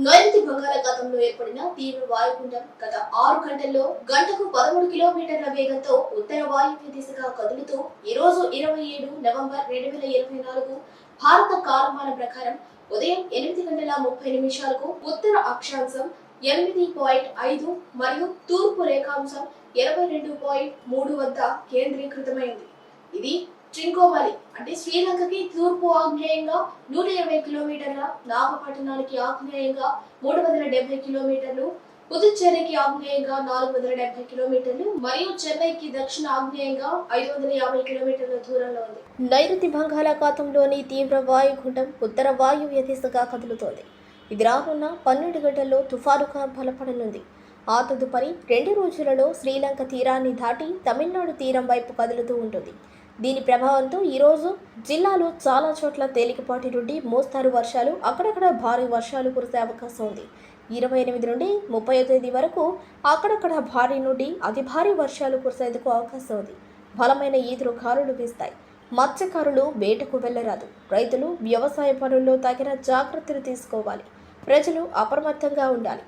నైరుతి బంగాళాఖాతంలో ఏర్పడిన తీవ్ర వాయుగుండం గత 6 గంటల్లో గంటకు 13 కిలోమీటర్ల వేగంతో ఉత్తర వాయువ్య దిశగా కదులుతూ ఈ రోజు 27 నవంబర్ 2024 భారత కాలమాన ప్రకారం ఉదయం 8 గంటల 30 నిమిషాలకు ఉత్తర అక్షాంశం 8.5 మరియు తూర్పు రేఖాంశం 22.3 వద్ద కేంద్రీకృతమైంది. ఇది ట్రింకోమాలి అంటే శ్రీలంకకి తూర్పు ఆగ్నేయంగా 120 కిలోమీటర్ల, నాగపట్టణానికి ఆగ్నేయంగా 370 కిలోమీటర్లు, పుదుచ్చేరికి ఆగ్నేయంగా 470 కిలోమీటర్లు మరియు చెన్నైకి దక్షిణ ఆగ్నేయంగా 550 కిలోమీటర్ల దూరంలో ఉంది. నైరుతి బంగాళాఖాతంలోని తీవ్ర వాయుగుండం ఉత్తర వాయువ్య దిశగా కదులుతోంది. ఇది రానున్న 12 గంటల్లో తుఫానుగా బలపడనుంది. ఆ తదుపరి 2 రోజులలో శ్రీలంక తీరాన్ని దాటి తమిళనాడు తీరం వైపు కదులుతూ ఉంటుంది. దీని ప్రభావంతో ఈరోజు జిల్లాలో చాలా చోట్ల తేలికపాటి నుండి మోస్తారు వర్షాలు, అక్కడక్కడ భారీ వర్షాలు కురిసే అవకాశం ఉంది. 28 నుండి 30వ తేదీ వరకు అక్కడక్కడ భారీ నుండి అతి భారీ వర్షాలు కురిసేందుకు అవకాశం ఉంది. బలమైన ఈదురు గాలులు వీస్తాయి. మత్స్యకారులు వేటకు వెళ్లరాదు. రైతులు వ్యవసాయ పనుల్లో తగిన జాగ్రత్తలు తీసుకోవాలి. ప్రజలు అప్రమత్తంగా ఉండాలి.